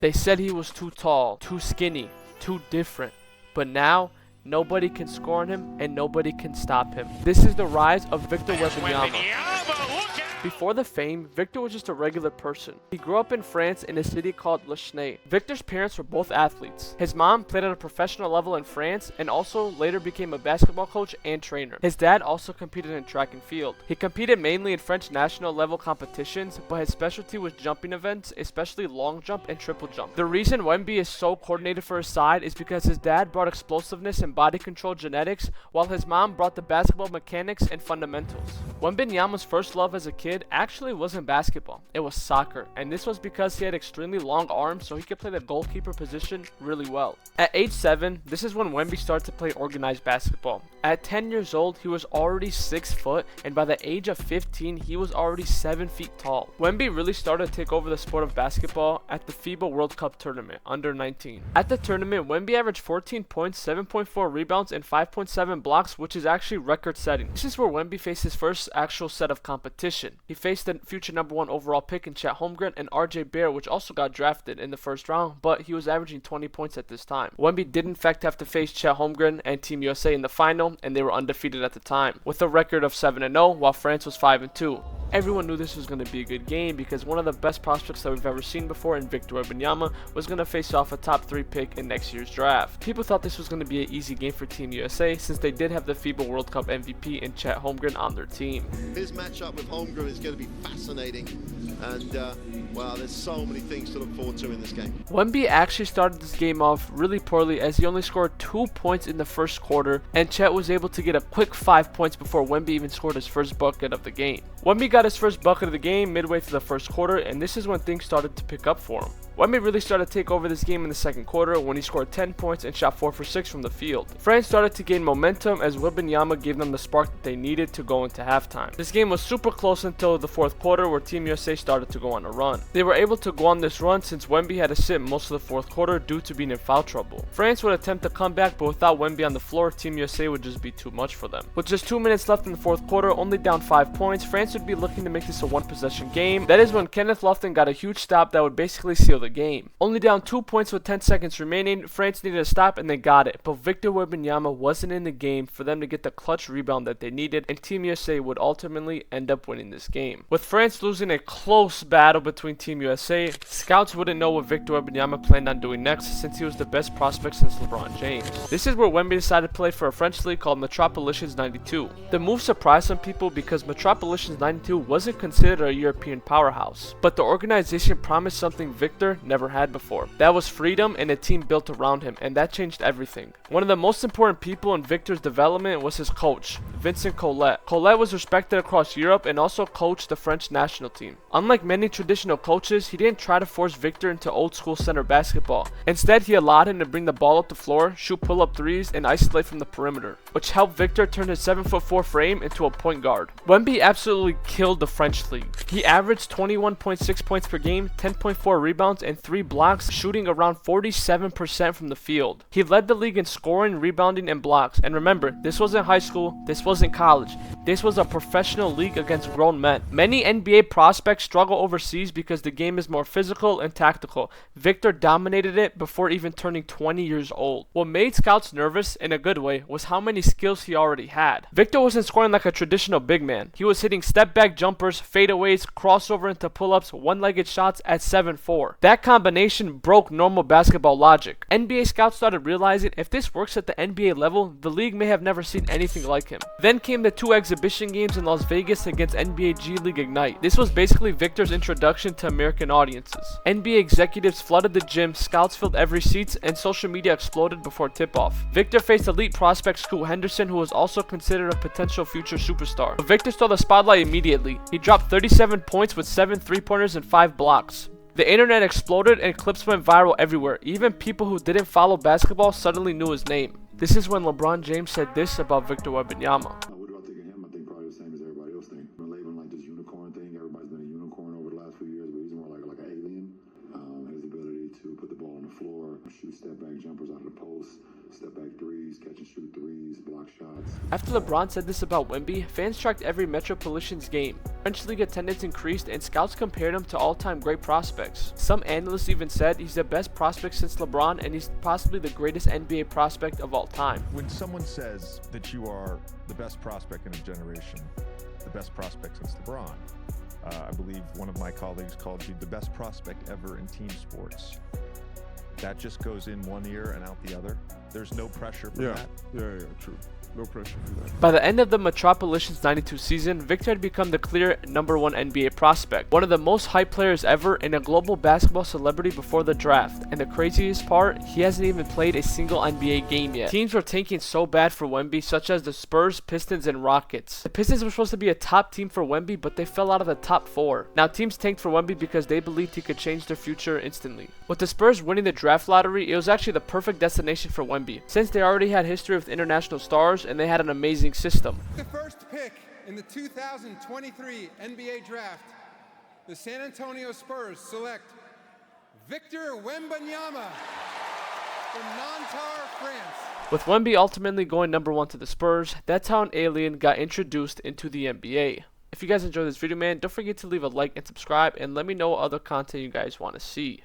They said he was too tall, too skinny, too different. But now, nobody can score on him and nobody can stop him. This is the rise of Victor Wembanyama. Before the fame, Victor was just a regular person. He grew up in France in a city called Le Chenay. Victor's parents were both athletes. His mom played at a professional level in France and also later became a basketball coach and trainer. His dad also competed in track and field. He competed mainly in French national level competitions, but his specialty was jumping events, especially long jump and triple jump. The reason Wemby is so coordinated for his side is because his dad brought explosiveness and body control genetics, while his mom brought the basketball mechanics and fundamentals. Wembanyama's first love as a kid actually wasn't basketball, it was soccer, and this was because he had extremely long arms, so he could play the goalkeeper position really well. At age 7, this is when Wemby started to play organized basketball. At 10 years old, he was already 6 foot, and by the age of 15, he was already 7 feet tall. Wemby really started to take over the sport of basketball at the FIBA World Cup tournament, under 19. At the tournament, Wemby averaged 14 points, 7.4 rebounds, and 5.7 blocks, which is actually record-setting. This is where Wemby faced his first actual set of competition. He faced the future #1 overall pick in Chet Holmgren and RJ Barrett, which also got drafted in the first round, but he was averaging 20 points at this time. Wemby did in fact have to face Chet Holmgren and Team USA in the final, and they were undefeated at the time, with a record of 7-0, while France was 5-2. Everyone knew this was going to be a good game because one of the best prospects that we've ever seen before in Victor Wembanyama was going to face off a top 3 pick in next year's draft. People thought this was going to be an easy game for Team USA since they did have the FIBA World Cup MVP in Chet Holmgren on their team. His matchup with Holmgren is going to be fascinating, and wow, there's so many things to look forward to in this game. Wemby actually started this game off really poorly as he only scored 2 points in the first quarter, and Chet was able to get a quick 5 points before Wemby even scored his first bucket of the game. Wemby got his first bucket of the game midway through the first quarter, and this is when things started to pick up for him. Wemby really started to take over this game in the second quarter when he scored 10 points and shot 4 for 6 from the field. France started to gain momentum as Wembanyama gave them the spark that they needed to go into halftime. This game was super close until the fourth quarter where Team USA started to go on a run. They were able to go on this run since Wemby had to sit most of the fourth quarter due to being in foul trouble. France would attempt to come back, but without Wemby on the floor, Team USA would just be too much for them. With just 2 minutes left in the fourth quarter, only down 5 points, France would be looking to make this a one-possession game. That is when Kenneth Lofton got a huge stop that would basically seal the game. Only down 2 points with 10 seconds remaining, France needed a stop and they got it, but Victor Wembanyama wasn't in the game for them to get the clutch rebound that they needed, and Team USA would ultimately end up winning this game. With France losing a close battle between Team USA, scouts wouldn't know what Victor Wembanyama planned on doing next since he was the best prospect since LeBron James. This is where Wemby decided to play for a French league called Metropolitans 92. The move surprised some people because Metropolitans 92 wasn't considered a European powerhouse, but the organization promised something Victor never had before. That was freedom and a team built around him, and that changed everything. One of the most important people in Victor's development was his coach, Vincent Collet. Collet was respected across Europe and also coached the French national team. Unlike many traditional coaches, he didn't try to force Victor into old school center basketball. Instead, he allowed him to bring the ball up the floor, shoot pull-up threes, and isolate from the perimeter, which helped Victor turn his 7'4" frame into a point guard. Wemby absolutely killed the French league. He averaged 21.6 points per game, 10.4 rebounds, and 3 blocks, shooting around 47% from the field. He led the league in scoring, rebounding, and blocks. And remember, this wasn't high school, this wasn't college. This was a professional league against grown men. Many NBA prospects struggle overseas because the game is more physical and tactical. Victor dominated it before even turning 20 years old. What made scouts nervous, in a good way, was how many skills he already had. Victor wasn't scoring like a traditional big man. He was hitting step-back jumpers, fadeaways, crossover into pull-ups, one-legged shots at 7'4". That combination broke normal basketball logic. NBA scouts started realizing if this works at the NBA level, the league may have never seen anything like him. Then came the 2 exhibition games in Las Vegas against NBA G League Ignite. This was basically Victor's introduction to American audiences. NBA executives flooded the gym, scouts filled every seat, and social media exploded before tip-off. Victor faced elite prospect Scoot Henderson, who was also considered a potential future superstar. But Victor stole the spotlight immediately. He dropped 37 points with 7 3-pointers and 5 blocks. The internet exploded and clips went viral everywhere. Even people who didn't follow basketball suddenly knew his name. This is when LeBron James said this about Victor Wembanyama. What do I think of him? I think probably the same as everybody else thinks. We're labeling like this unicorn thing. Everybody's been a unicorn over the last few years, but he's more like an alien. His ability to put the ball on the floor, shoot step back jumpers out of the post, step back threes, catch and shoot threes, block shots. After LeBron said this about Wemby, fans tracked every Metropolitan's game. French League attendance increased and scouts compared him to all-time great prospects. Some analysts even said he's the best prospect since LeBron and he's possibly the greatest NBA prospect of all time. When someone says that you are the best prospect in a generation, the best prospect since LeBron, I believe one of my colleagues called you the best prospect ever in team sports. That just goes in one ear and out the other. There's no pressure for that. Yeah, true. No pressure for that. By the end of the Metropolitans 92 season, Victor had become the clear #1 NBA prospect, one of the most hyped players ever, and a global basketball celebrity before the draft. And the craziest part, he hasn't even played a single NBA game yet. Teams were tanking so bad for Wemby, such as the Spurs, Pistons, and Rockets. The Pistons were supposed to be a top team for Wemby, but they fell out of the top 4. Now teams tanked for Wemby because they believed he could change their future instantly. With the Spurs winning the draft lottery, it was actually the perfect destination for Wemby, since they already had history with international stars and they had an amazing system. The first pick in the 2023 NBA Draft, the San Antonio Spurs select Victor Wembanyama from Nanterre, France. With Wemby ultimately going #1 to the Spurs, that's how an alien got introduced into the NBA. If you guys enjoyed this video, man, don't forget to leave a like and subscribe, and let me know what other content you guys want to see.